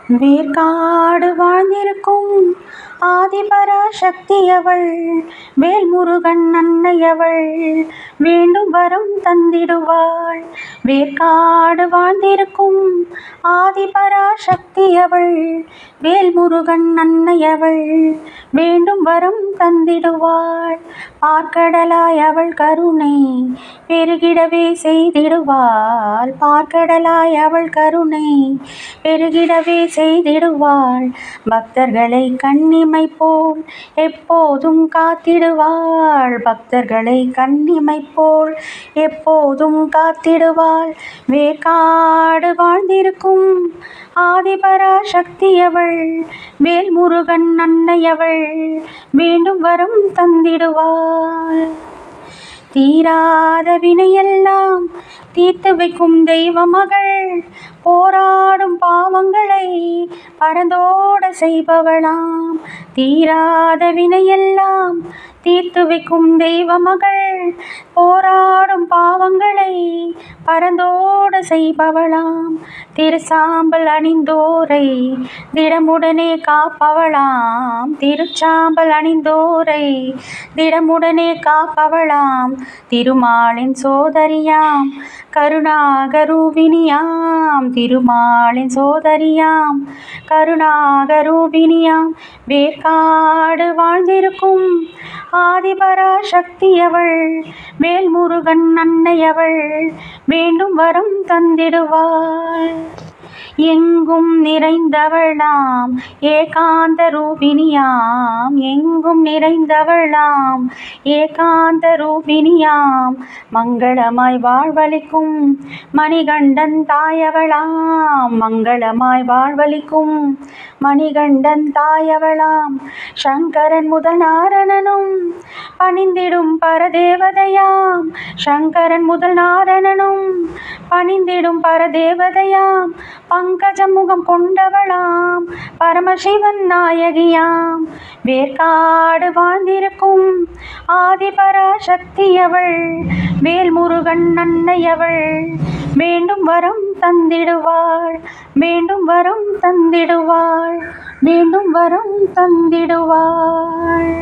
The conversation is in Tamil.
வேர்க்காடு வாழ்ந்திருக்கும் ஆதிபராசக்தி அவள், வேல்முருகன் அன்னையவள், வேண்டும் வரம் தந்திடுவாள். வேர்க்காடு வாழ்ந்திருக்கும் ஆதிபராசக்தி அவள், வேல்முருகன் அன்னையவள், வேண்டும் வரம் தந்திடுவாள். பார்க்கடலாய் அவள் கருணை பெருகிடவே செய்திடுவாள். பார்க்கடலாய் அவள் கருணை பெருகிடவே செய்திடுவாள். பக்தர்களை கண்ணிமை போல் எப்போதும் காத்திடுவாள். பக்தர்களை கண்ணிமை போல் எப்போதும் காத்திடுவாள். வேர்க்காடு வாழ்ந்திருக்கும் ஆதிபராசக்தி அவள், வேல்முருகன் அன்னையவள், வேண்டும் வரம் தந்திடுவாள். தீராத வினையெல்லாம் தீர்த்து வைக்கும் தெய்வ மகள், போராடும் பாவங்களை பரந்தோட செய்பவளாம். தீராத வினையெல்லாம் தீர்த்து வைக்கும் தெய்வ மகள், போராடும் பாவங்களை பரந்தோட செய்பவளாம். திருச்சாம்பல் அணிந்தோரை திடமுடனே காப்பவளாம். திருச்சாம்பல் அணிந்தோரை திடமுடனே காப்பவளாம். திருமாலின் சோதரியாம் கருணாகரூபிணியாம். திருமாலின் சோதரியாம் கருணாகரூபிணியாம். வேர்க்காடு வாழ்ந்திருக்கும் ஆதிபராசக்தி அவள், வேல்முருகன் அன்னையவள், வேண்டும் வரம் தந்திடுவாள். எங்கும் நிறைந்தவளாம் ஏகாந்த ரூபிணியாம். எங்கும் நிறைந்தவளாம் ஏகாந்த ரூபிணியாம். மங்களமாய் வாழ்வளிக்கும் மணிகண்டன் தாயவளாம். மங்களமாய் வாழ்வளிக்கும் மணிகண்டன் தாயவளாம். சங்கரன் முதல் நாரணனும் பணிந்திடும் பரதேவதையாம். சங்கரன் முதல் நாரணனும் பணிந்திடும் பரதேவதையாம். பங்கஜம் முகம் கொண்டவளாம் பரமசிவன் நாயகியாம். வேர்க்காடு வாழ்ந்திருக்கும் ஆதிபராசக்தி அவள், வேல்முருகன் அன்னையவள், வேண்டும் வரம் தந்திடுவாள். வேண்டும் வரம் தந்திடுவாள். வேண்டும் வரம் தந்திடுவாள்.